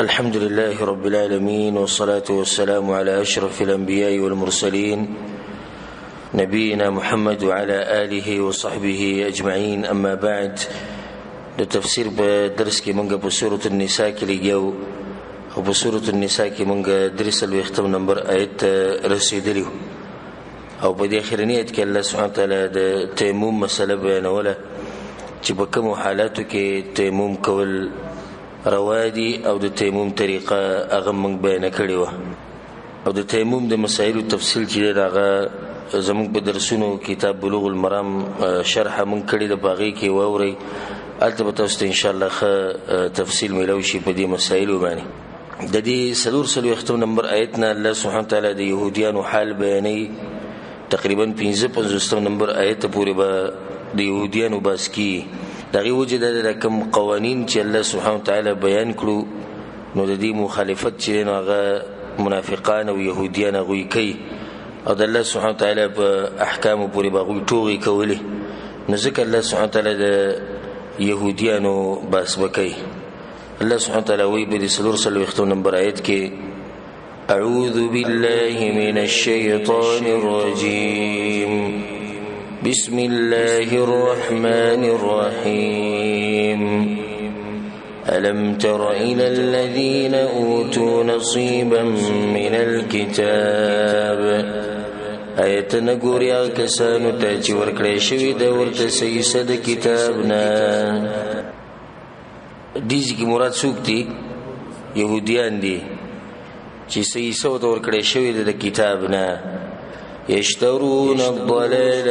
الحمد لله رب العالمين والصلاة والسلام على أشرف الأنبياء والمرسلين نبينا محمد وعلى آله وصحبه أجمعين. أما بعد، التفسير بدرس كي منغا بسورة النساء كي لجاو او بسورة النساء كي منغا درس الوختم نمبر آيات رسيدليو او بدي اخرنيت كي الله سبحانه وتعالى تيموم مسألة بيانولا چې په کوم حالاتو کې تیمم کول روادي او د تیمم طریقه هغه موږ بیان کړی و او د تیمم د مسایلو تفصیل چې هغه زموږ په درسونو کتاب بلوغ المرام شرح موږ کړی د باغی کې ووري البته تاسو ان شاء الله تفصیل ملو شي په دې مسایلو باندې. د دې سلور ختم نمبر آیتنا الله سبحانه وتعالى د يهوديانو حال بیانې تقریبا 55 نمبر آیت پورې به د يهوديانو باس کی دغه وجه د کوم قوانین چې الله سبحانه وتعالى بیان کړو نو د دې مخالفت چې نو هغه منافقان او يهوديان غوي کوي او د الله سبحانه وتعالى په احکام پورې باغوي ټوغي کولې نو ځکه الله سبحانه وتعالى د يهوديانو باس بکي. الله سبحانه وتعالى وی په سلور ختم نمبر آیت کې اعوذ بالله من الشیطان الرجیم بسم الله الرحمن الرحيم ألم تر إلى الذين أوتوا نصيبا من الكتاب آیتنا گوریا کسانو تا چی ورکڑی شوی دا ورطا سیسا دا کتابنا. دیزی کی مراد سوک تی یهودیان دی چی سیسا دا ورکڑی شوی دا کتابنا. يشترون الضلال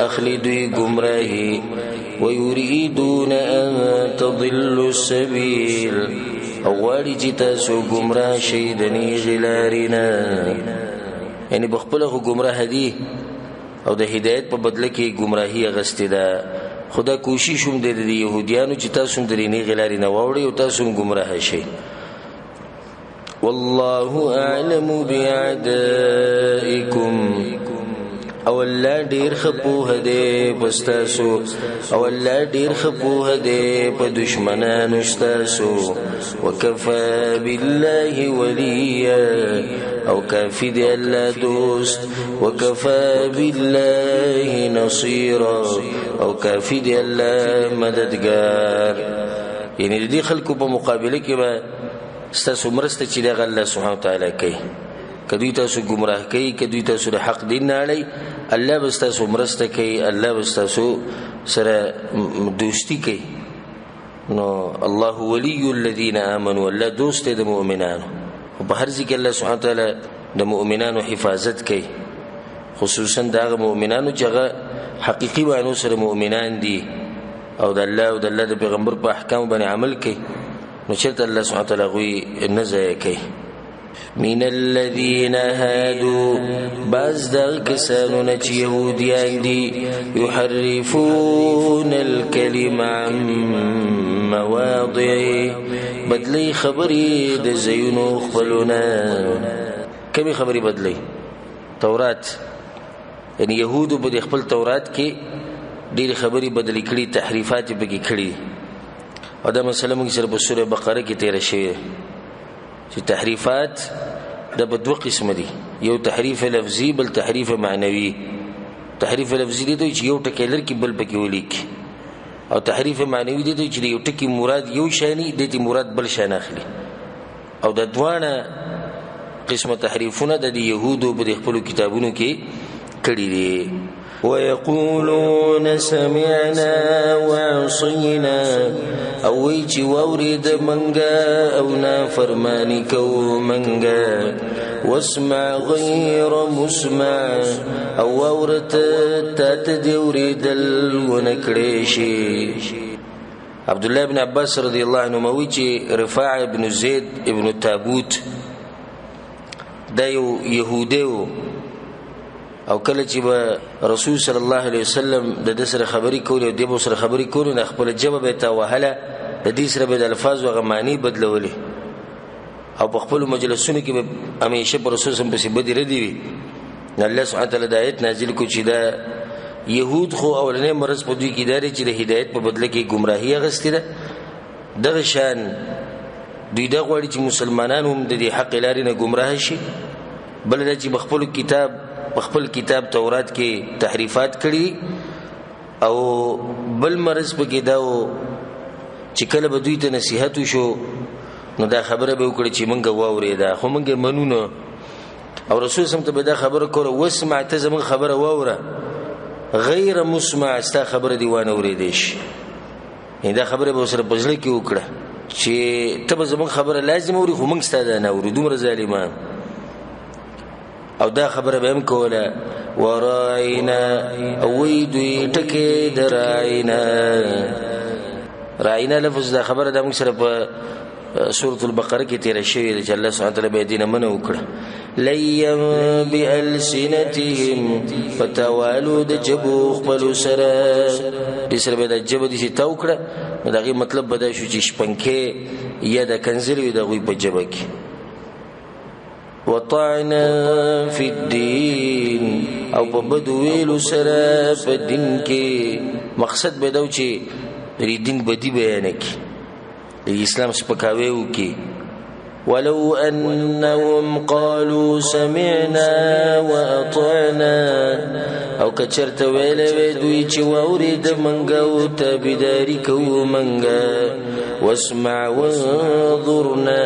أخلدوا گمراهی ويريدون أن تضلوا السبيل اوالی چی تاسو گمراه شیدنی غلارنا یعنی بخپل خو گمراه دی او د هدایت په بدله کې گمراهی اغستی ده. خدا کوشش هم د يهوديانو چې تاسو درینه غلارنا ووري او تاسو گمراه شئ. والله اعلم باعدائكم او الله ډیر خپوه دې پستاسو او الله ډیر خپوه دې په دشمنانو استاسو. وكفى بالله وليا او کافی دې الله دوست. وكفى بالله نصيرا او کافی دې الله مددگار. یعنی دې خلکو په مقابله کې به ستاسو مرسته چې دغه الله سبحانه وتعالى کوي. کدی تاسو گمراه کوي کدی تاسو د حق دین نه اړي الله به تاسو مرسته کوي الله به تاسو سره دوستی کوي. نو الله ولي الذين امنوا الله دوست د مؤمنانو او په هر ځکه الله سبحانه وتعالى د مؤمنانو حفاظت کوي خصوصا دغه مؤمنانو چې هغه حقيقي وانه سره مؤمنان دي او د الله او د پیغمبر په احکام باندې عمل کوي نو چرته الله سبحانه وتعالى غوي نزه کوي. من الذين هادوا بعض دغه کسانو نه چې يهوديان دي يحرفون الكلم عن مواضعه بدلی خبري د زيونو خپلونه. کمی خبري بدلی تورات یعنی يهودو په خپل تورات کې ډېر خبري بدلی کړي تحریفات به کې کړي او دا مسله موږ سره په سوره بقره کې تیر شوی چې تحریفات د بدو قسم دي. یو تحریف لفظي بل تحریف معنوي. تحریف لفظي دی چې یو ټکی لري بل پکې ولیک او تحریف معنوي دی چې یو ټکی مراد یو شانی د مراد بل شان اخلي. او د دوانه قسمه تحریفونه د يهودو په خپل کتابونو کې کړي دي. ويقولون سمعنا وعصينا او ویچ وورد منگا او نا فرمانی کو منگا. واسمع غیر مسمع او وورت تات دیورید ونکڑیشی. عبدالله بن عباس رضی اللہ عنہ ویچ رفاع بن زید ابن تابوت دا یو یهودیو او کله چې به رسول صلی الله علیه وسلم د سره خبري کول او د سره خبري کول نه خپل جواب ته وهله د دې سره به د الفاظ او معنی بدلولې او په خپل مجلسونو کې به همیشه پر رسول صلی الله علیه وسلم په دې ردی وي. الله سبحانه وتعالی د آیت نازل کو چې دا يهود خو اولنې مرز په دوی کې داري چې د هدایت په بدله کې گمراهي غستې ده. دغه شان دوی دا غواړي چې مسلمانان هم د دې حق لارې نه ګمراه شي. بل دا چې بخپل کتاب تورات کې تحریفات کړي، او بل مرز پکې دا چې کله به دوی ته نصیحت وشو نو دا خبره به وکړي چې مونږ واورېده خو مونږ منو نه، او رسول سم ته به دا خبره کوله واسمع ته زمونږ خبره واوره غیر مسمع ستا خبره دی وانه اورېدې شي. دا خبره به سره په زړه کې وکړه چې ته به زمونږ خبره لازم اوري خو مونږ ستا دا نه اورو، دومره ظالمان. او دا خبره به هم کوله وراعینا، او وی دوی ټکې د راعینا لفظ دا خبره دا موږ سره په سورة البقره کې تیر شوی چې الله سبحانه وتعالی به دینه منو وکړه. لیم بالسنتهم، فتوالو د جبو خپل سره دې سره به د جبو دې تا وکړه، دا غي مطلب به دا شو چې شپنکې یا د کنزلي د غوي په جبه کې. وطعنا فی الدین، او په بدویلو سره په دین کې، مقصد به دا چې دې دین بدی بیان کی، اسلام سپکاوی وکي. ولو انهم قالوا سمعنا واطعنا، او کچرته ویلې دوی چې واورید منګه او تابعداري کوو منګه، واسمع وانظرنا،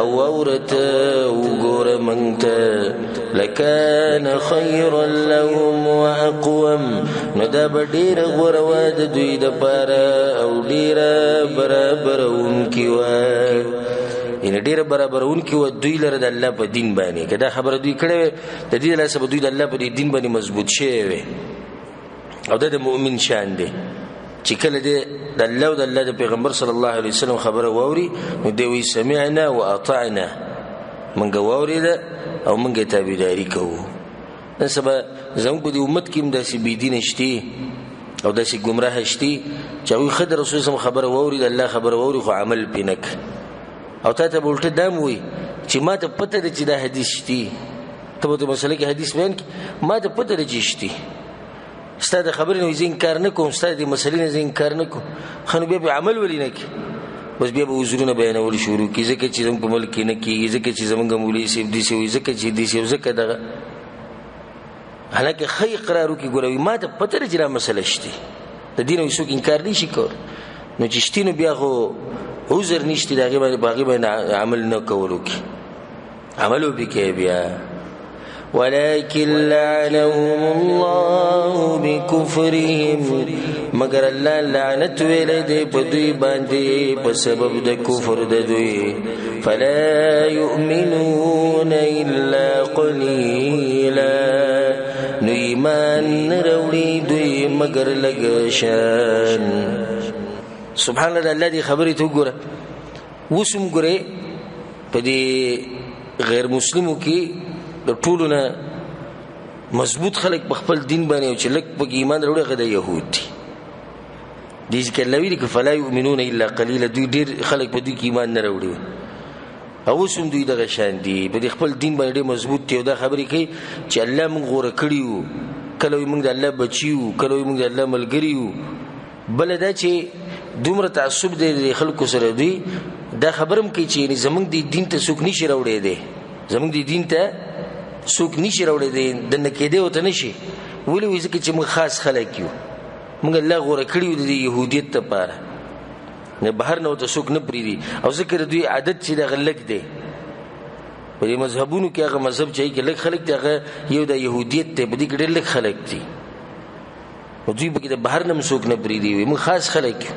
او اورت وګوره منګه، لکان خيرا لهم واقوم، نو دا به ډېره غوره وه د دوی دپاره او ډېره برابرونکې وه، یعنې ډېره برابرونکې وه دوی لره د الله په دین باندې. که دا خبره دوی کړې وې د دې لاسه به دوی د الله په دې دین باندې مضبوط شوی وې. او دا د مؤمن شان دی چې کله د الله او د الله د پیغمبر صلی الله علیه وسلم خبره واوري نو دی وایي سمعنا واطعنا، موږ واورېده او موږ یې تابعداري کوو. نن سبا زموږ په دې امت کې هم داسې بېدینه شتي او داسې ګمراه شتي چې هغوی ښه د رسول صلی خبره واوري، د الله خبره واوري خو عمل پرې نه کوي. او تا ته به الټه دا هم وایي چې ما ته پته ده چې دا حدیث شتي، ته به د مسله کې حدیث بیان کړي، ما ته پته ده چې شتي، ستا د خبرې نه زه انکار نه کوم، ستا د مسلې نه زه انکار نه کوم، ښه نو بیا به عمل ولې نه کوي؟ بس بیا به عذرونه بیانول شروع کړي، ځکه چې زموږ په ملک کې نه کېږي، ځکه چې زموږ مولوي صاحب داسې وایي، ځکه چې داسې او ځکه دغه. حالانکه ښه اقرار وکړي ګوره وایي ما ته پته ده چې دا مسله شتي، د دې نه څوک انکار نه شي کولی، نو چې شتي نو بیا خو عذر نشته د هغې باندې، په هغې باندې عمل نه کولو کې عمل وبې کوي بیا. ولكن لعنهم الله بكفرهم، مگر الله لعنت ویلې دی په دوی باندې په سبب د کفر د دوی. فلا يؤمنون الا قليلا، نو ایمان نه راوړي دوی مگر لږ شان. سبحان الله، الله دې خبرې ته وګوره. اوس هم ګورې په دې غیر مسلمو کې د ټولو نه مضبوط خلک په خپل دین باندې او چې لږ پکې ایمان راوړي هغه د یهود دي. دې ذکر الله ویلي که فلا یؤمنون الا قلیلا، دوی ډېر خلک په دوی کې ایمان نه راوړي، او اوس هم دوی دغه شان دي په دې خپل دین باندې ډېر مضبوط دي او دا خبرې کوي چې الله موږ غوره کړي یو، کله وایي موږ د الله بچي یو، کله وایي موږ د الله ملګري یو. بله دا چې دومره تعصب دی د خلکو سره، دوی دا خبره هم کوي چې زموږ د دین ته څوک نشي راوړی دی، زموږ د دین ته څوک نشي راوړی دی، دننه کېدی ورته نشي. ولې وایي ځکه چې موږ خاص خلک یو، موږ الله غوره کړي یو د یهودیت دپاره، نه بهر نه ورته څوک نه پرېږدي. او ځکه د دوی عادت چې دغه لږ دی په دې مذهبونو کې، هغه مذهب چې کې لږ خلک دی هغه یو د یهودیت دی، په دې کې ډېر لږ خلک دي، نو دوی پکې د بهر نه هم څوک نه پرېږدي، وایي موږ خاص خلک یو.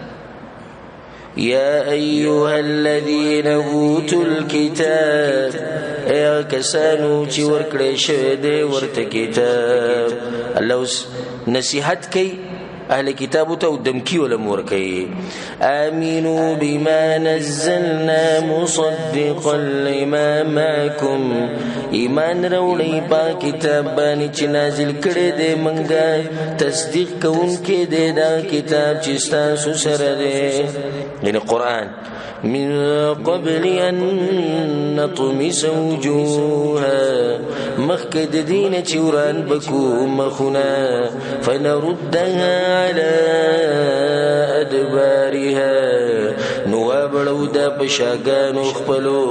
یا ایها الذین اوتوا الکتاب، ای کسانو چې ورکړی شوی دی ورته کتاب. الله اوس نصیحت کوي اهل کتابو ته او دمکی ولم ورکوي. آمنوا بما نزلنا مصدقا لما معکم، ایمان راوړئ په کتاب باندې چې نازل کړی دی منګه، تصدیق کوونکی دی دا کتاب چې ستاسو سره دی، یعنی قرآن. من قبل ان نطمس وجوها، مخکې د دې نه چې وران بکو مخونه، فنردها على ادبارها، نواب وړو د پشاګانو خپلو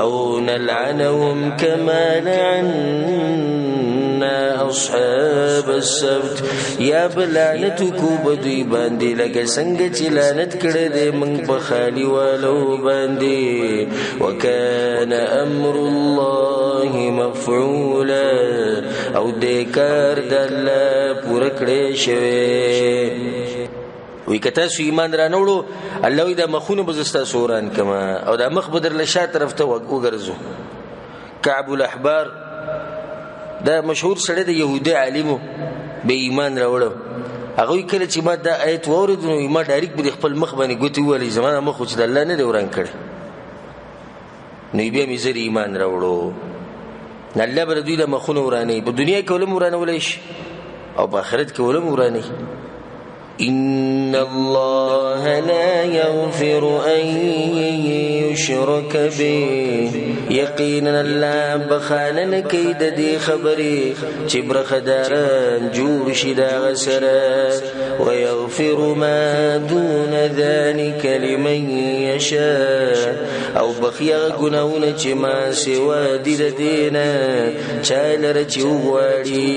او نلعنهم كما لعنا اصحاب السبت یا بلعنت کو بدوی باندې لکه څنګه چې لعنت کړه دې موږ په خالي والو باندې وکانه امر الله مفعولا او دې کار د الله پوره کړی شوی وی کته سو ایمان را نوړو الله وی د مخونه بزستا سوران کما او د مخ بدر لشا طرف ته وګرځو کعب الاحبار دا مشهور سړی د يهودي عالمو به ایمان راوړو هغه کله چې ما دا آیت وورد نو ما ډایرک به خپل مخ باندې ګوتې ولې زمانه مخ چې د الله نه دی وران کړ نو بیا مې زری ایمان راوړو الله بر دوی له مخونه ورانه په دنیا کې ولم ورانه ولې او په آخرت کې ولم ورانه إن الله لا يغفر أن يشرك به يقينا الله بخانن كيد دي خبري چبر خداران جوړ شي دا غسره ويغفر ما دون ذلك لمن يشاء او بخيا غناونه چې ما سوا دي د دینه چاله رچوړي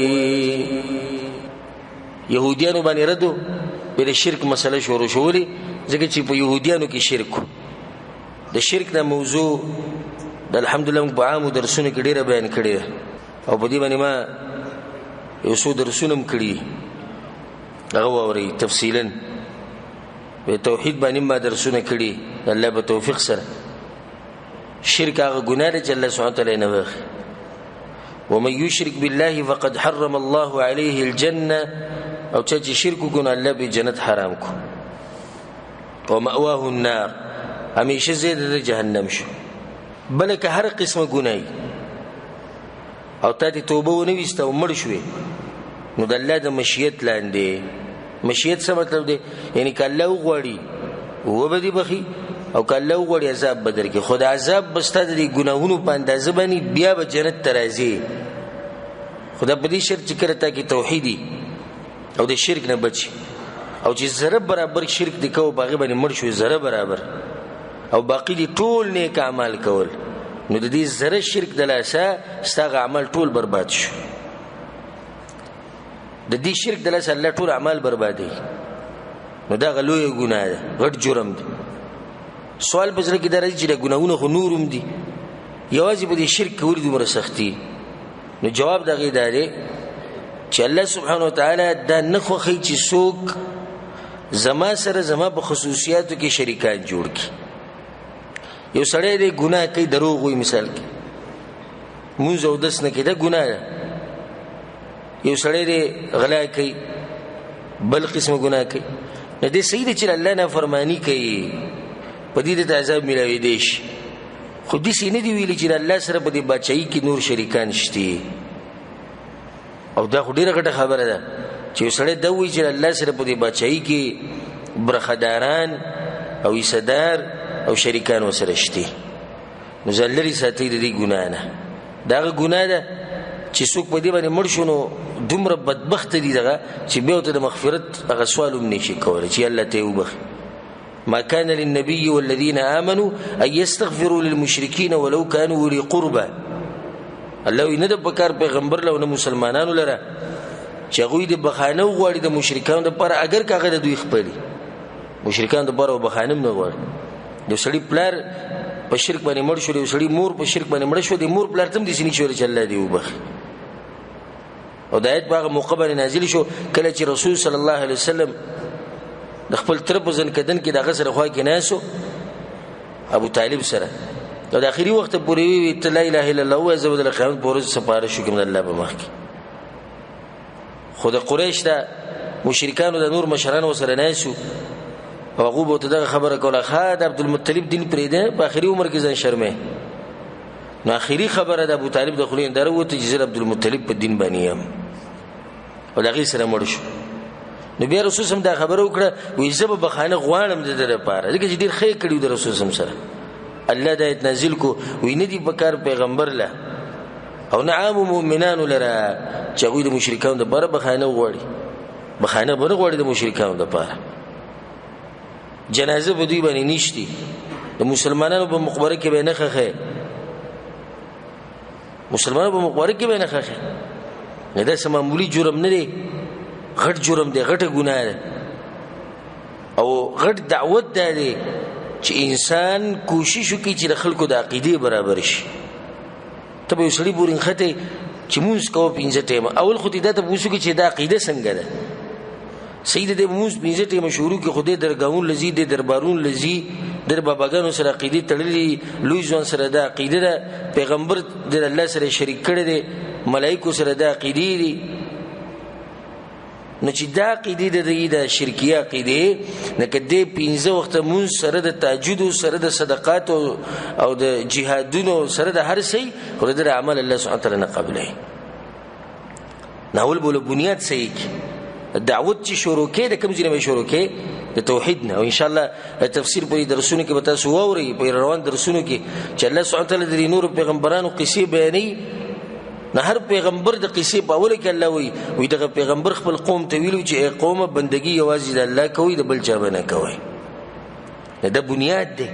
يهوديانو باندې ردو به شرک مسله شروع شولې ځکه چې په يهوديانو کې شرک د شرک د موضوع د الحمدلله په عامو درسونه کې ډیره بیان کړي او په دې باندې ما یو څو درسونه کړي هغه ووري تفصیلا په توحید باندې ما درسونه کړي الله په توفیق سره شرک هغه ګناه ده چې الله سبحانه وتعالى نه وغ ومن يشرك بالله فقد حرم الله عليه الجنه او چې شرک کوي الله به جنت حرام کو او مأواه النار همیشه زید د جهنم شو بلکې هر قسمه ګناي او ته توبه ونه وسته او مړ شوې نو د الله د مشیت لاندې مشیت څه مطلب دی یعنی کله وغوړي و به دی بخي او کله وغوړي عذاب بدر کې خدای عذاب بستاد دي ګناهونو په اندازه باندې بیا به جنت ترازی خدای په دې شرط چې کرتا کې توحیدی او د شرک نه بچي او چې ذره برابر شرک دی کو باغی باندې مړ شو ذره برابر او باقی دي ټول نیک اعمال کول نو د دې ذره شرک د لاسه ستغه عمل ټول برباد شو د دې شرک د لاسه الله ټول اعمال بربادي نو دا غلوې ګناه ده غټ جرم دی سوال بزره کې درځي چې ګناونه خو نورم دي یوازې په دې شرک کول دي مرسختي نو جواب دغه دی چې الله سبحانه وتعالى دا نخوخي چې څوک زما سره زما په خصوصیاتو کې شریکان جوړ کی یو سړی دی ګناه کوي دروغ وي مثال کې مونږ او داس نه کې دا ګناه ده یو سړی دی غلا کوي بل قسم ګناه کوي نه دې سید چې الله نه فرمانی کوي په دې د عذاب ملوي دي خو دې سینې دی ویلي چې الله سره په دې بچای کې نور شریکان شته او دا ډیره غټه خبره ده چې سړی دا وایي چې الله سره په دې بچای کې برخداران او ایصدار او شریکان وسره شته نو زلری ساتي دې ګناه نه دا ګناه ده چې څوک په دې باندې مړ شونو دومره بدبخت دي دغه چې به ته د مغفرت هغه سوالوم نشي کولای چې الله ته وبخي ما كان للنبي والذين آمنوا أن يستغفروا للمشركين ولو كانوا أولي قربى الله یې نه د بکار پیغمبر له نه مسلمانانو لره چې غوی د بخانه غوړي د مشرکانو لپاره اگر کاغه د دوی خپل مشرکان د بارو بخانم نه غوړي د سړي پلار په شرک باندې مړ شو د سړي مور په شرک باندې مړ شو د مور پلار تم دي سني شو چې الله دی وبخي او د آیت باغ مقبل نازل شو کله چې رسول صلی الله علیه وسلم د خپل تر په ځن کدن کې د غسر خوا کې ناسو ابو طالب سره او د اخري وخت پورې وی ته لا اله الا الله او زبد القیامت پورې سپاره شو کوم الله په مخ کې خود قریش دا مشرکانو د نور مشران وسره ناسو او غوبو ته دغه خبره کوله خاد عبد المطلب دین پرې ده په اخري عمر کې ځان شرمه نو اخري خبره د ابو طالب د خلین دروته چې عبد المطلب په دین باندې یم او دغه سره مړ شو نو بیا رسول سم دا خبره وکړه وې زب بخانه غوانم د دره پاره دغه چې ډیر خې کړیو د رسول سم سره الله دا ایت نازل کو وې ندی بکار پیغمبر له او نعام مؤمنان لره چې غوی د مشرکانو د بره بخانه وغوړي بخانه بره غوړي د مشرکانو د پاره جنازه په دوی باندې نشتی د مسلمانانو په مقبره کې به نه خخه مسلمانانو په مقبره کې به نه خخه نه دا سم معمولی جرم نه دی غټ جرم دی غټه ګناه ده او غټ دعوت ده چې انسان کوشش وکړي چې د خلکو د عقیده برابر شي ته به سړي بورین خته چې موږ کوو پنځه ټیمه اول خو دې ته پوښتنه کې چې دا عقیده څنګه ده سید دې موږ پنځه ټیمه شروع کې خوده درګاون لذي دې دربارون لذي در باباګانو سره عقیده تړلې لوی ځوان سره دا عقیده ده پیغمبر د الله سره شریک کړي دي ملائکه سره دا عقیده دي نو چې دا عقیده د شرکیه عقیده نه کده پنځه وخت مون سره د تهجد سره د صدقات او د جهادونو سره د هر شي خو د عمل الله سبحانه وتعالى نه قبلې ناول بوله بنیاد صحیح دعوت چې شروع کې د کوم ځای نه شروع کې د توحید نه او ان شاء الله تفسیر په درسونو کې به تاسو واورئ په روان درسونو کې چې الله سبحانه وتعالى د نور پیغمبرانو قصې بیانې نه هر پیغمبر د قصې په اوله کې الله وی دغه پیغمبر خپل قوم ته ویلو چې ای قوم بندگی یوازې د الله کوي د بل چا نه کوي دا بنیاد دی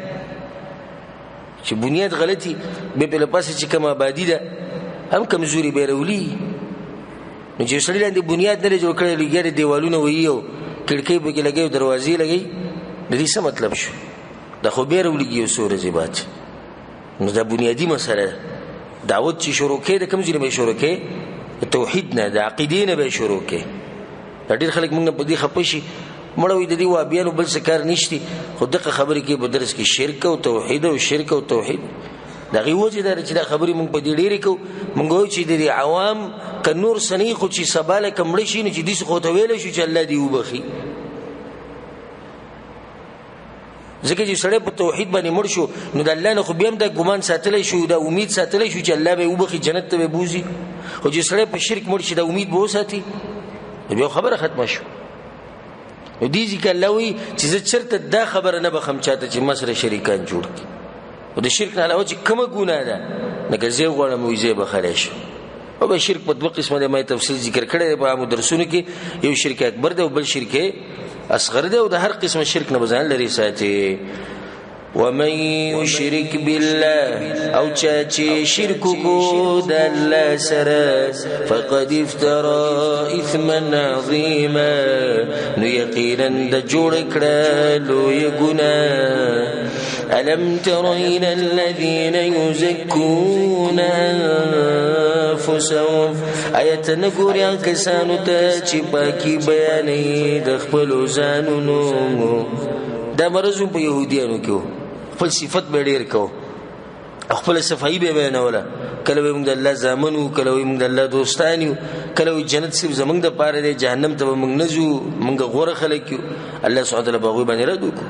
چې بنیاد غلطي به په لپاسه چې کوم آبادی ده هم کمزوري بیرولي نو چې سړی لاندې بنیاد نه جوړ کړی لګي دیوالونه ویو کړکۍ به کې لګي دروازې لګي د دې څه مطلب شو دا خو بیرولي سورې زیبات نو دا بنیادی مسله دعوت چې شروع کې د کوم ځای نه شروع کې توحید نه د عقیدې نه به شروع کې ډېر خلک موږ په دې خپشي مړوي د دې وابیانو بل څه کار نشتی خو دغه خبرې کې به درس کې شرک او توحید او شرک او توحید دغه وجه دا چې دا خبرې موږ په دې ډېرې کو موږ وایو چې د عوام ک نور سنی خو چې سباله کمړ شي نه چې دې خو ته ویل شي چې الله دې وبخي ځکه چې سړی په توحید باندې مړ شو نو د الله نه خو بیا هم دا ګمان ساتلی شو دا امید ساتلی شو چې الله به وبخي جنت ته به بوزي خو چې سړی په شرک مړ شي دا امید به وساتي بیا خبره ختمه شو نو دې ځکه الله وایي چې زه چېرته دا خبره نه بخم چاته چې ما سره شریکان جوړ کړي او د شرک نه علاوه چې کومه ګناه ده لکه زه غواړم وایي زه بخلی شم او به شرک په دوه قسمه دی ما تفصیل ذکر کړی دی په عامو درسونو کې یو شرک اکبر دی او بل شرک اصغر دی او د هر قسم شرک نه بځان لري ساتي ومن يشرك بالله او چاچی شرک کو د الله سره فقد افترى اثما عظيما نو یقینا د جوړ کړه لوی ګناه الم تر الى الذين يزكون انفسهم آیت نګوریا کسانو ته چې پاکي بیانې د خپل ځانونو دا مرزو په يهوديانو کې خپل صفت به ډیر کو خپل صفائی به بیانوله کله موږ د الله زامنو کله موږ د الله دوستانیو کله جنت سب زمنګ د پاره دی جهنم ته موږ نزو موږ غوړه خلک یو الله سبحانه وتعالى باغوي باندې رد وکړو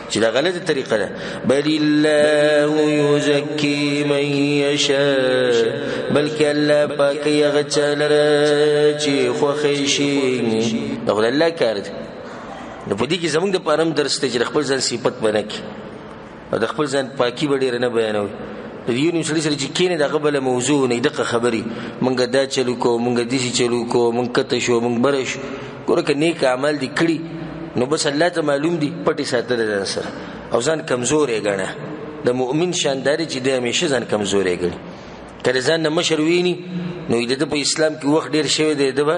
چې دا غلطه طریقه ده بل الله یزکی من یشاء بلکې الله پاک یې غچلره چې خو خیشي دا الله کار دی نو په دې کې زمونږ د پارم درس ته چې خپل ځان صفت بنکي او د خپل ځان پاکي وړي نه بیانوي د یو نیم سړي سره چې کینې د قبل موضوع نه دغه خبري مونږ دا چلو کو مونږ دې چلو کو مونږ کته شو مونږ برش ګوره ک نیک اعمال دي کړی نو بس الله ته معلوم دي پټي ساتل ځان سره او ځان کمزورې غنه د مؤمن شانداري چې د همیشه ځان کمزورې غني کله ځان نه مشروینی نو د په اسلام کې وخت ډیر شوی دی دبا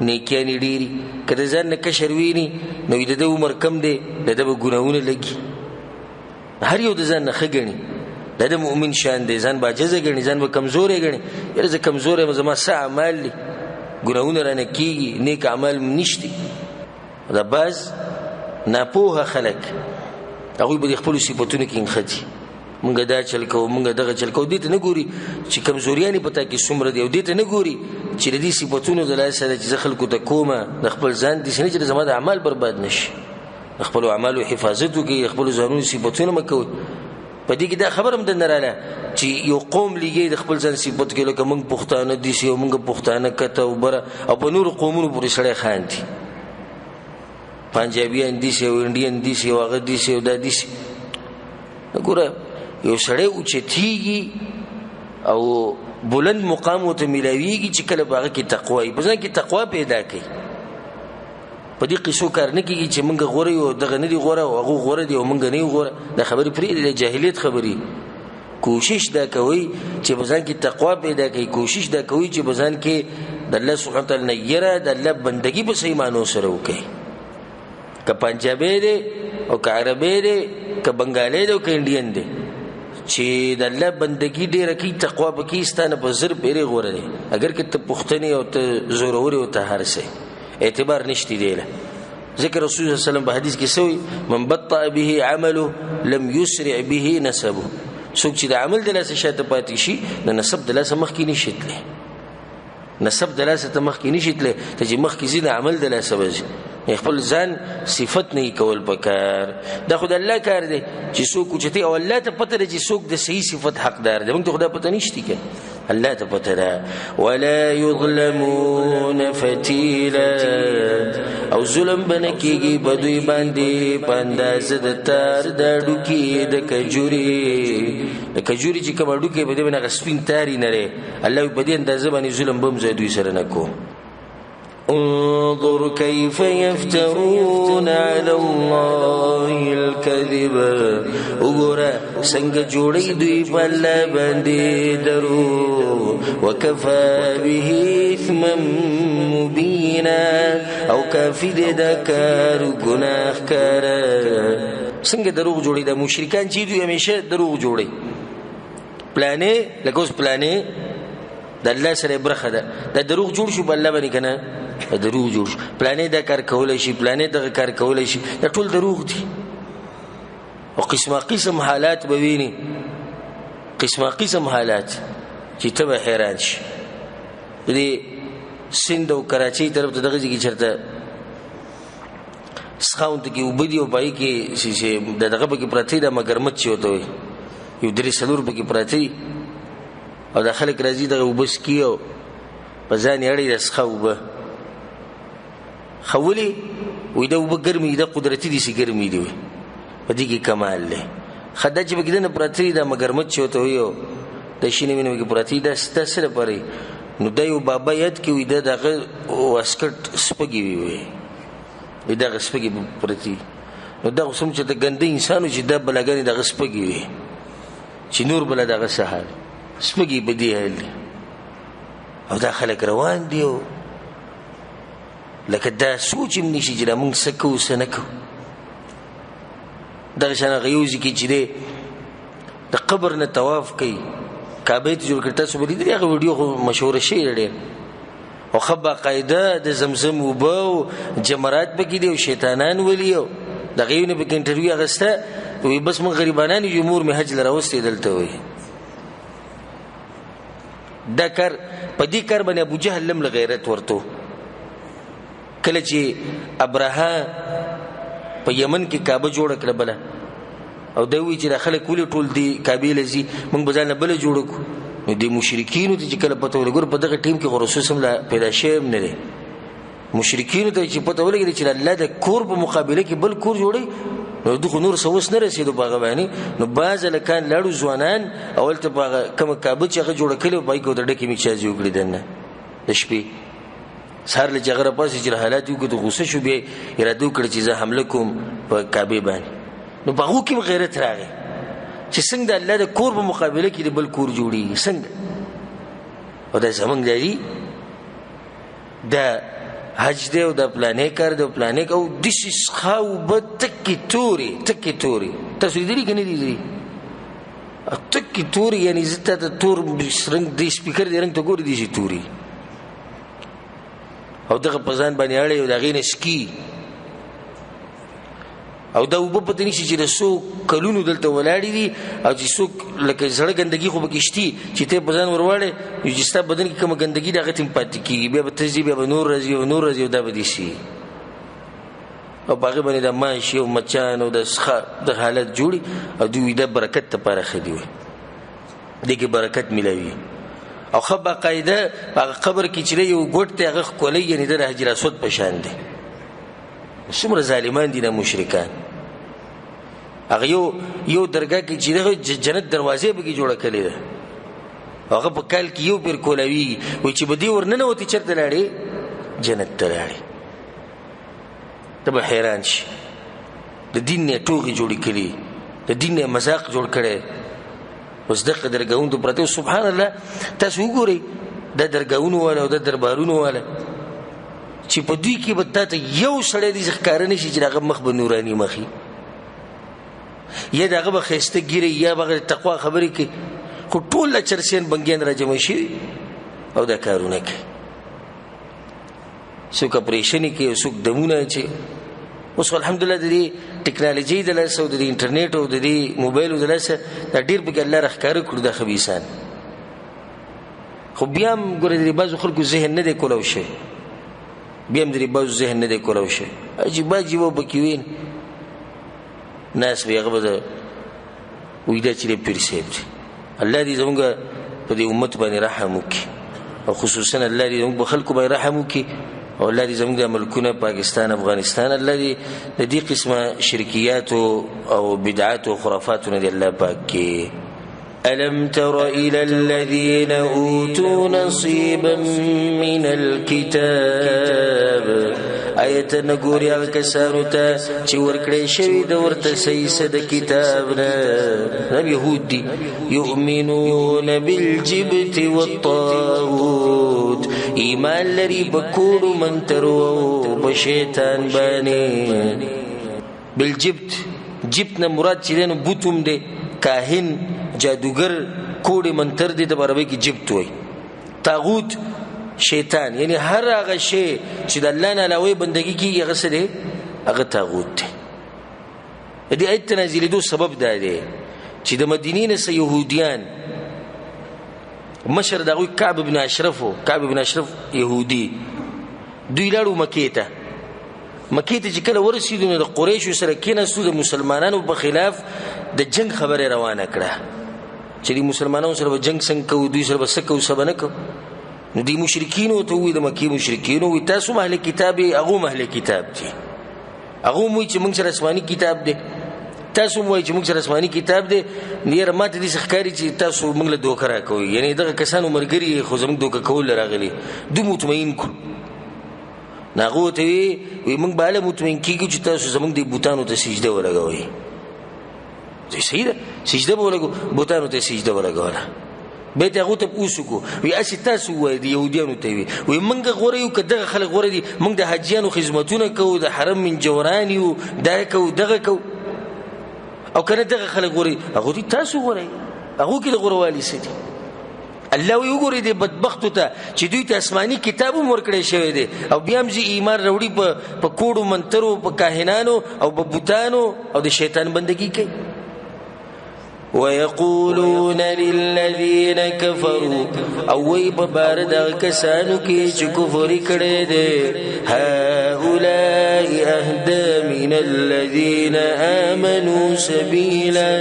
نیکیانی ډیری کله ځان نه کشروینی نو د عمر کم دی د ګناونه لګي هر یو د ځان نه خګنی د مؤمن شان دی ځان باجزه غني ځان به کمزورې غني یره کمزورې مزما سا عمل ګناونه رانه کیږي نیک عمل نشتی دا باز ناپوه خلک هغه به خپل صفاتونه کې انختی مونږ دا چل کو مونږ دغه چل کو دې ته نه ګوري چې کمزوریانی پتا کې څومره دی او دې ته نه ګوري چې دې صفاتونه د الله سره چې خلکو ته کومه د خپل ځان دي چې زما د اعمال برباد نشي خپل اعمالو حفاظت وکړي خپل ځانونو صفاتونه مکوي په دې کې دا خبرم د نراله چې یو قوم لګي د خپل ځان صفات کې لکه مونږ پښتانه دي چې مونږ پښتانه کته او بره او په نور قومونو پورې سره خان دي پنجابیان دي چې انډین دي چې واغ دي چې دا دي وګوره یو سړی اوچتیږي او بلند مقام ته ملاویږي چې کله باغ کې تقوا په ځان کې تقوا پیدا کړي په دې قصو کار نه کیږي چې موږ غوړی او دغه نه دی غوړه او هغه غوړه دی او موږ نه یو غوړه. دا خبرې پرې د جاهلیت خبرې. کوشش دا کوي چې بزن کې تقوا پیدا کړي، کوشش دا کوي چې بزن کې د الله سبحانه وتعالى نه یره د الله بندگی په صحیح معنی سره وکړي. که پنجابی دی او که عربی دی که بنگالی دی او که انډین دی چې د الله بندگی ډیره کوي تقوا پکې ستانه په زر پیری غوړه دی. اگر که ته پښتني او ته زورور او ته هر څه اعتبار نشتی دی. ذکر رسول الله صلی الله علیه وسلم په حدیث کې سوی من بطأ به عمله لم يسرع به نسبه. څوک چې د عمل د لاسه شاته پاتې شي د نسب د لاسه مخکې نشي تللی. نسب د لاسه ته مخکې نشي تللی، ته چې مخکې ځي د عمل د لاسه وځي. خپل ځان صفت نه کول پکار. دا خدای الله کار دی چې څوک اوچتي او الله ته پته لري چې څوک د صحیح صفت حقدار دی. موږ ته خدای پته نشتی کنه، الله ته پته ده. ولا يظلمون فتيلا او ظلم بنکیږي په دوی باندې په اندازه د تار د ډوکی د کجوري چې کوم ډوکی په دې باندې غسپین تاری نه لري. الله په دې اندازه باندې ظلم بم زه دوی سره نه کوم. انظر كيف يفترون على الله الكذب. وګوره څنګه جوړي دوی په الله باندې درو. وكفى به اثما مبينا او کافی دې د کار ګناه کار. څنګه دروغ جوړي د مشرکان چې دوی همیشه دروغ جوړي. پلانې لکه اوس پلانې د الله سره برخه ده. د دروغ جوړ شو بل باندې کنه دروغ جوړ شو. پلانې دا کار کولای شي، پلانې دغه کار کولای شي، دا ټول دروغ دي. او قسمه قسم حالات به ویني، قسمه قسم حالات چې ته به حیران شي. دې سند او کراچۍ طرف ته دغه ځای کې چرته سخاوند کې وبدي او پای کې چې دغه به کې پرتی دا مگرمچ چې وته یو درې سلور به کې پرتی او د خلک راځي دغه وبس کیو په ځان یړي د سخاوبه خولي وې دا وبګرمي د قدرتي دي سي ګرمي دی په دې کې کمال له خدای چې بګدنه پرتی دا مگرمچ چې وته یو د شینې مینه کې پرتی دا ستاسره پري. نو دا یو بابا یاد کې وې دغه واسکټ سپګي وي دغه سپګي پرتی. نو دا اوسم چې د ګندې انسانو چې د بلګنې دغه سپګي وي چې نور بل دغه سحر سپګي بدی هل او دا خلک روان دی لکه دا سوچ هم نشي چې موږ سکو سنکو. دغه شان غيوزي کې چې د قبر نه طواف کوي کعبه ته جوړ کړه. تاسو بلی دغه ویډیو مشهور شي لري او خبا قاعده د زمزم وبو جمرات بګی دی او شیطانان ولیو دغه یو نه په انټرویو اغسته وي بس من غریبانان جمهور می حج لراوستي دلته وي. دا کار په دې کار باندې ابو جهل لم غیرت ورته کله چې ابراهه په یمن کې کعبه جوړ کړه بل او دوی چې داخله کولی ټول دی کعبه لذي موږ بځانه بل جوړ کو. نو د مشرکین ته چې کله پته ولګور په دغه ټیم کې رسول صلی الله پیدا شیم نه لري. مشرکین ته چې پته ولګی چې الله د کور په مقابله کې بل کور جوړي نو دغه نور سوس نه رسیدو باغ باندې. نو باز لکان لړو ځوانان اول ته باغ کوم کعبه چې هغه جوړ کړي پای کو د ډکې میچا جوړ کړي دنه د شپې سهار له جګره پاسې چې حالات یو کې د غوسه شو به اراده وکړي چې زه حمله کوم په کعبه باندې. نو باغو کې غیرت راغی چې څنګه د الله د کور په مقابله کې د بل کور جوړي څنګه. او دا زمونږ دی دا حج دی او د پلانې کار دی پلانې او د شخاو به تکي توري تاسو دې کې نه دي تکي توري یعنی زته د تور رنگ د سپیکر دی رنگ ته ګوري دي شي توري او دغه پزان باندې اړې او دغه نسکی او دا وب په دې چې رسو کلونو دلته ولاړې دي او چې څوک لکه زړه ګندګي خو بکشتي چې ته پزان ورواړې یو چې ستا بدن کې کوم ګندګي دغه تیم پاتې کیږي بیا به تجربه به نور راځي دا به دي شي او باغ باندې د ماشي او مچان او د حالت جوړي او دوی د برکت لپاره خدي وي دغه برکت ملوي. او خبا قاعده په قبر کې چې یو ګټ ته هغه کولای یعنی د حجر اسود په شان دي. څومره ظالمان دي نه مشرکان. هغه یو درګه کې چې جنت دروازې به جوړه کړي ده هغه په کال کې یو پیر کولوي و چې بدی ورننه وتی چرته لاړې جنت ته لاړې. ته به حیران شي. د دین نه ټوغې جوړې کړي، د دین نه مذاق جوړ کړی. اوس دغه درګاوونو پرته سبحان الله تاسو وګورئ دا درګاوونو والا او د دربارونو والا چې په دوی کې به تاته یو سړی دې ښکاره نه شي چې هغه مخ به نوراني مخي یا د هغه به ښایسته ګیرې یا به هغه تقوا خبرې کوي، خو ټول چرسیان بنګیان را جمع شوي او دا کارونه کوي. څوک اپریشنې کوي او څوک دمونه اچوي. اوس الحمدلله د دې ټکنالوژۍ د لاسه او د انټرنیټ او د دې موبایلو د لاسه دا ډېر پکې الله راښکاره کړو دا خبیثان. خو بیا هم ګوره د دې بعضو خلکو ذهن نه دی کولو شوی، بیا هم د دې بعضو ذهن نه دی کولو شوی. عجیبه عجیبه پکې وین ناس به هغه به د وایي دا چې دی پیر صاحب دی. الله دې زمونږ په دې امت باندې رحم وکړي او خصوصا الله دې زمونږ په خلکو باندې رحم وکړي او الله دې زموږ د ملکونه پاکستان افغانستان الله دې د دې قسمه شرکیاتو او بدعاتو او خرافاتو نه دې الله پاک کې. ألم تر إلى الذين أوتوا نصيبا من الكتاب آیت نګوري هغه کسانو ته چې ورکړی شوي د ورته صحیح د کتاب نه يهود دي. يؤمنون بالجبت والطاغوت ایمان لري بکوړو منترو په شیطان باندې. بالجبت جبت نه مراد چې دی نو بوتوم دی، کاهن جادوګر کوړی منتر دی د عربی کې جبت وایي. طاغوت شیطان یعنی هر هغه شی چې د الله نه علاوه بندګي کیږي هغه څه دی؟ هغه طاغوت دی. د دې آیت نازلېدو سبب دا دی چې د مدینې نه یهودیان مشر د هغوی کعب بن اشرف یهودي دوی لاړو مکې ته چې کله ورسېدو نو د قریشو سره کېناستو، د مسلمانانو په خلاف د جنگ خبره روانه کړه چې د مسلمانانو سره به جنگ څنګه کوو، دوی سره به څه کوو څه به نه کوو. نو دی مشرکینو ته وی د مکی مشرکینو وی تاسو اهل کتاب هغه اهل کتاب دي، هغه وی چې موږ سره آسماني کتاب دی، تاسو وی چې موږ سره آسماني کتاب دی. نیر ماته دي ښکاری چې تاسو موږ له دوکه راکوي، یعنی دغه کسانو مرګري خو زموږ دوکه کول راغلي دو مطمئن کو ناغو ته وی موږ بالا مطمئن کیږو چې تاسو زموږ د بوتانو ته سجده ولګوي. صحیح ده، سجده ولګو بوتانو ته سجده ولګوله. به ته غوته اوسکو وی اسی تاسو وای دی يهوديانو ته وی منګه غوړې یو کده خلک غوړې دي، موږ د حجیانو خدمتونه کوو، د حرم من جورانیو دا کوو دغه کوو، او کنه دغه خلک غوړې هغه دي تاسو غوړې هغه کې د غوړوالي سدي. الله وی وګوري د بدبختو ته چې دوی ته آسماني کتاب ورکړی شوی دی او بیا هم ایمان راوړي په کوړو منترو په کاهنانو او په بوتانو او د شیطان بندگی کوي. ويقولون للذين كفروا او وي ببارد کسانو کې چې کفر کړي دي هؤلاء اهدى من الذين امنوا سبيلا.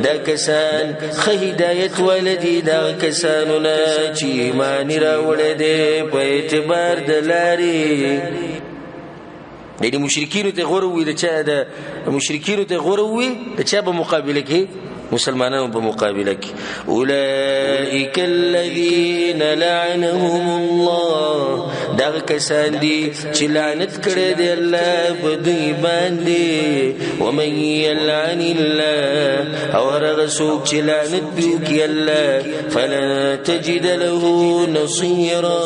دا کسان هدایت ولدي دا کسانو نه چې ایمان راوړي دي په اعتبار د لارې. د مشرکینو ته غوروي د چا د مشرکینو ته غوروي د چا په مقابله کې مسلمانانو په مقابله کې. اولئک الذین لعنهم الله دا کسان دي چې لعنت کړي دي الله په دوی باندې. ومن يلعن الله او هغه څوک چې لعنت وکړي الله فلن تجد له نصيرا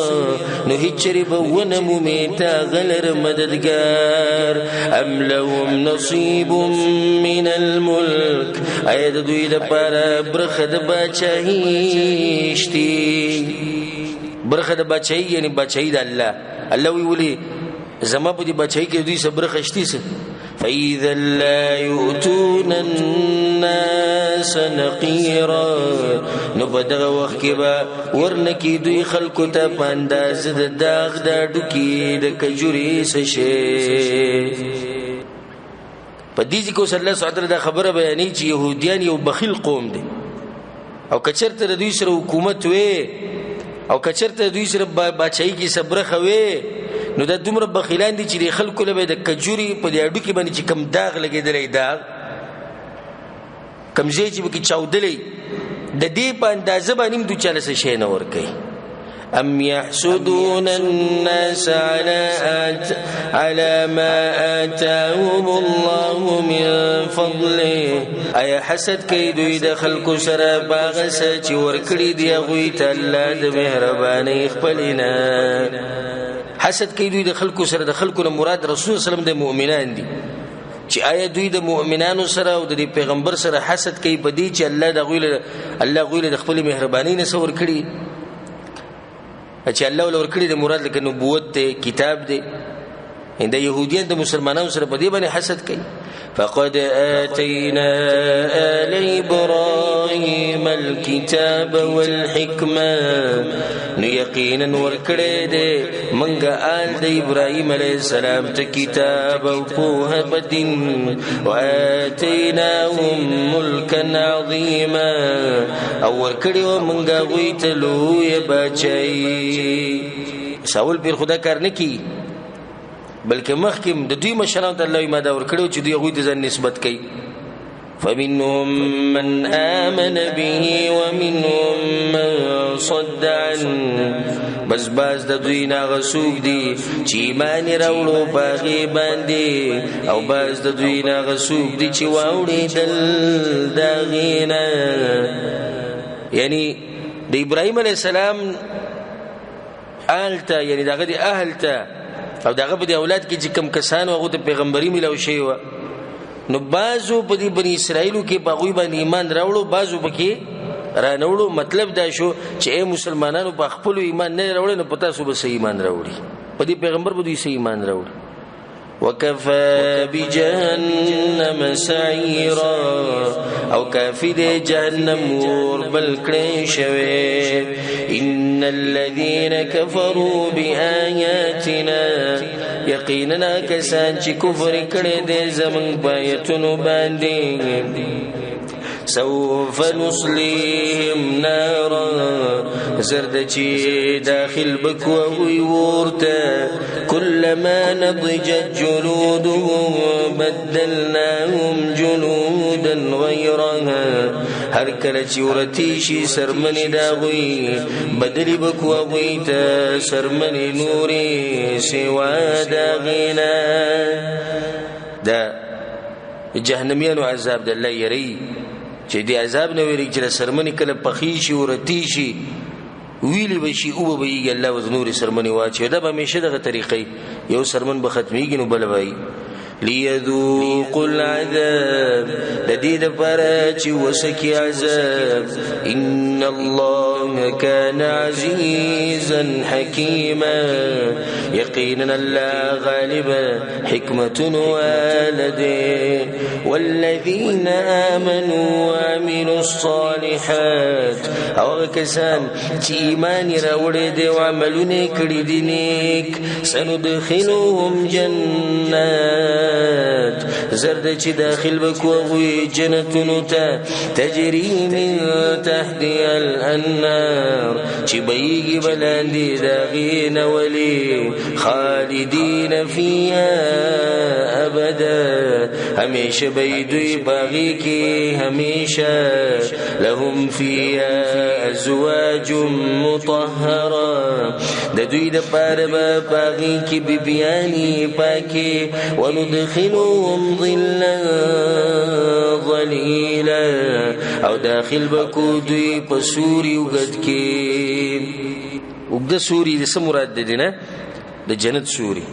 نو هیڅ به ونه مومي تا غلر مددگار. ام لهم نصیب من الملک اید دوی د پاره برخه د بادشاهي شتي، برخه د بادشاهي یعنی بادشاهي د الله. الله وی ولي زما په دې بادشاهي کې دوی سره برخه شتي سه. فإذا لا يؤتون الناس نقيرا نو بدغه وخت کې به ورنکي دوی خلکو ته په اندازه د داغ د ډوکي د کجوري څه شي. په دې کې صلی الله علیه وسلم دا خبره بیانې چې يهوديان یو بخیل قوم دي او کچرته د دوی سره حکومت وي او کچرته دوی سره بادشاہي کې صبره خوي نو د دومره بخیلان دي چې خلکو له د کجوري په دې اډو کې باندې چې کم داغ لګیدلې داغ کم ځای چې کې چاودلې د دې په اندازه باندې دوی چاله څه شي نه ور کوي. ام يحسدون الناس على على ما آتاهم الله من فضله ایا حسد کوي دوی د خلکو سره باغ چې ورکړي دی غوي ته الله د مهرباني خپلنا حسد کوي دوی د خلکو سره د خلکو نه مراد رسول صلی الله علیه وسلم د مؤمنان دي چې آیا دوی د مؤمنانو سره او د پیغمبر سره حسد کوي په دې چې الله غویل د خپل مهرباني نه څور کړي چې الله ولور کړي د مراد لکه نبوت ته کتاب دی د يهوديان د مسلمانانو سره په دې باندې حسد کوي فقد آتينا آل إبراهيم الكتاب والحكمة يقينا ورکړې دې منګه آل د ابراهيم عليه السلام ته کتاب او په بدین وآتيناهم ملكا عظيما او ورکړې و منګه غوي ته لوی بچي ساول پیر خدا کار نه کی بلکې مخکم د دوی مشران ته الله ما دا ور کړو چې دوی غوي د ځان نسبت کوي فمنهم من آمن به ومنهم من صد عنه بس باز د دوی نه غسوک دي چې ایمان راوړو باغی باندې او باز د دوی نه غسوک دي چې واوړي دل داغینا یعنی د ابراهيم عليه السلام آلته یعنی دغه د اهلته او دغه په اولاد کې چې کم کسان هغه ته پیغمبري ملو شي و نو بازو په دې بنی اسرائیلو کې باغوي باندې ایمان راوړو بازو پکې رانوړو مطلب دا شو چې اے مسلمانانو په خپل ایمان نه راوړل نو پتا سو به صحیح ایمان راوړي په دې پیغمبر په دې صحیح ایمان راوړي وكفى بجهنم سعيرا او كافي دي جهنم ور بل کړي شوي ان الذين كفروا بآياتنا يقينا كسان چې کفر کړي دي زمون پایتونو باندې سوف نصليهم نارا زردچی داخل بکووی ورته كلما نضجت جلودهم بدلناهم جلودا غيرها هر کله چې ورتی شي سرمنی داوی بدلی بکووی ته سرمنی نوري سوا داغینا دا جهنميانو عذاب د الله یری چې دی عذاب نه ویری چې سرمنی کله پخې شي ورتی شي ویلی بشي او به الله وزنور سرمنی واچي دا به همیشه دغه طریقې یو سرمن به ختميږي نو بل وای ليذوقوا العذاب لديد فرج وسكي عذاب إن الله كان عزيزا حكيما يقينا الله غالبا حكمة والده والذين آمنوا وعملوا الصالحات او كسان ايمان راوړي وعملونه کړي دي نیک سندخلهم جنات زرد چې داخل بکوغوي جنتونو ته تجري من تحتها الانهار چې بيږي بلاندې داغین ولي خالدين فيها ابدا همیشه بيدوي باغي کې همیشه لهم فيها ازواج مطهره د دوی د پاره باغي کې بيبياني پاکي وندخلهم ظلا ظليلا او داخل بکو دوی په سوري وګد کې وګد سوري د سمورات دي نه د جنت سوري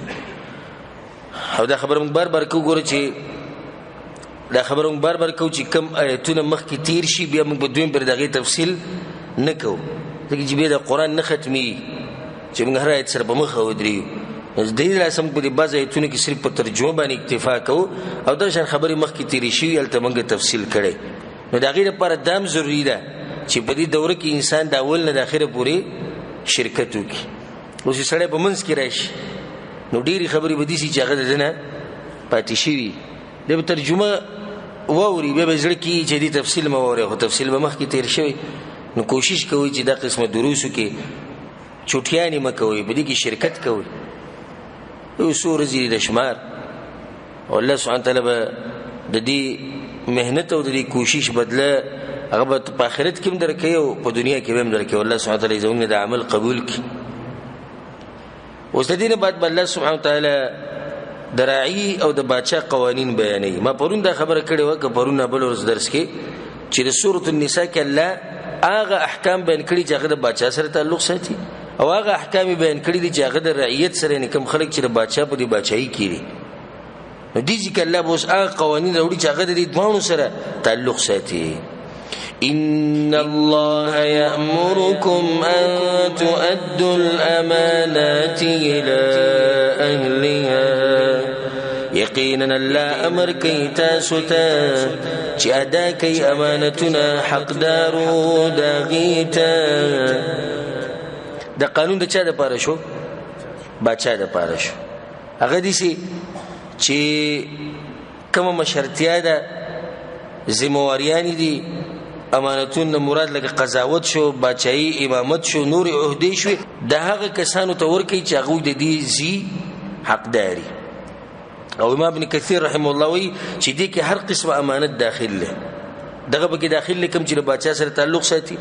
او دا خبر موږ بار کو ګور چې دا خبر موږ بار کو چې کم آیتونه مخ کې تیر شي بیا موږ په دویم پر دغه تفصیل نکو دغه چې به د قران نه ختمي چې موږ هر آیت سره په مخ ودرېو د دې لاسم په دې بعض ایتونه کې صرف په ترجمه باندې اکتفا کوو او دا شان خبرې مخ کې تیری شي الته موږ تفصیل کړي نو دا غیر لپاره دام ضروری ده چې په دې دوره کې انسان د اول نه د اخره پورې شرکت وکړي اوس سړی په منځ کې راشي نو ډېری خبرې به دي چې هغه دنه پاتې شي د ترجمه ووري به زړه کې چې دې تفصیل مو وره او تفصیل به مخ کې تیر شوی نو کوشش کوئ چې دا قسمه دروسو کې چټیانی مکوئ په دې کې شرکت کوئ او سور زیری د شمار او الله سبحانه تعالی د دې مهنت او د دې کوشش بدله هغه په آخرت کې هم درکې او په دنیا کې هم درکې الله سبحانه تعالی زموږ د عمل قبول کړي اوس د دې نه بعد الله سبحانه تعالی د راعي او د باچا قوانین بیانوي. ما پرون دا خبره کړې وه که پرون نه بل ورځ درس کې چې د سورۃ النساء کې الله هغه احکام بیان کړي چې هغه د باچا سره تعلق ساتي او هغه احکام بیان کړي دي چې هغه د رعیت سره نه کوم خلک چې د باچا په دی باچایي کړي. نو دې ځکه الله به اوس هغه قوانین راوړي چې هغه د دې دوانو سره تعلق ساتي. إن الله يأمركم أن تؤدوا الأمانات إلى أهلها یقینا الله امر کوي تاسو ته چې ادا کوي امانتونه حقدارو داغیته. د قانون د چا د پاره شو؟ باچا د پاره شو. هغه دي چې کومه مشرتیا ده ذمہواریان دي امانتونه مراد لکه قضاوت شو باچایی امامت شو نور عہدې شو د هغه کسانو ته ورکي چې هغه د دې زی حقداري. او امام ابن کثیر رحمه الله وی چې دې کې هر قسم امانت داخل له دغه به کې داخل کوم چې باچا سره تعلق ساتي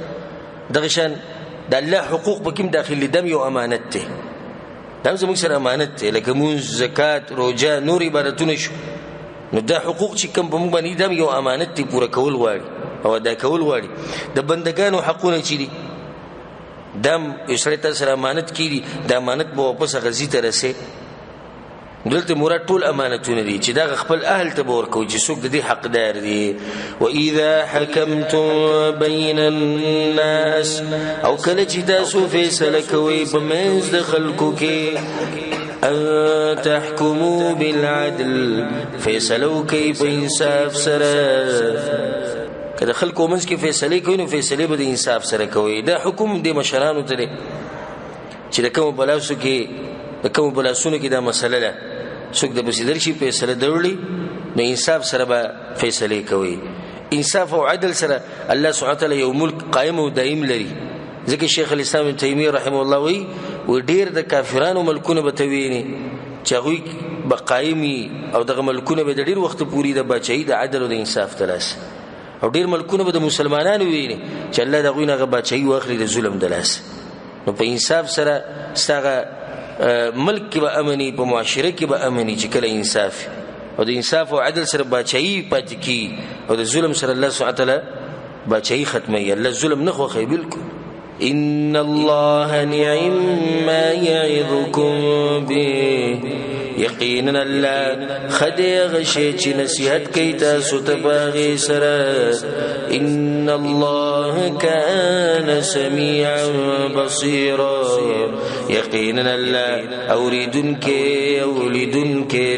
دغه شان د الله حقوق به کوم داخل دم یو امانت ته دم زموږ سره امانت ته لکه مونږ زکات روزه نور عبادتونه شو نو دا حقوق چې کوم په موږ باندې دم یو امانت ته پوره کول غواړي او ادا کول غواړي. د بندگانو حقونه چې دي دم یو سره امانت کړي د امانت به واپس غزي ته رسي. دلته مراد ټول امانتونه دي چې دا خپل اهل ته ورکوي چې څوک د دې حقدار دي. واذا حكمتم بين الناس او کله چې تاسو فیصله کوئ په منځ د خلکو کې ان تحكموا بالعدل فیصله کوي په انصاف سره. کله خلکو منځ کې فیصله کوي نو فیصله به د انصاف سره کوي. دا حکم د مشرانو ته چې د کوم بلاسو کې د کوم بلاسونو کې دا مسله ده څوک د بسیدر شي فیصله درولي نو انصاف سره به فیصله کوي. انصاف او عدل سره الله سبحانه وتعالی یو ملک قائم او دائم لري. ځکه شیخ الاسلام ابن تیمیه رحمه الله وی ډیر د کافرانو ملکونه به تویني چې هغوی به قایمي او دغه ملکونه به د ډیر وخت پورې د بچي د عدل او د انصاف تلاس او ډیر ملکونه به د مسلمانانو ویني چې الله دغه نه بچي واخلي د ظلم دلاس. نو په انصاف سره ستغه ملک کې به امني په معاشره کې به امني چې کله انصاف او د انصاف او عدل سره بچي پاتې کی او د ظلم سره الله سبحانه وتعالی بچي ختمي. الله ظلم نه خوخي بالکل. ان الله نعم ما يعظكم به یقینا الله خدای غشي چې نصيحت کوي تاسو ته باغی سره. ان الله كان سميعا بصيرا یقینا الله اوریدونکې اولیدونکې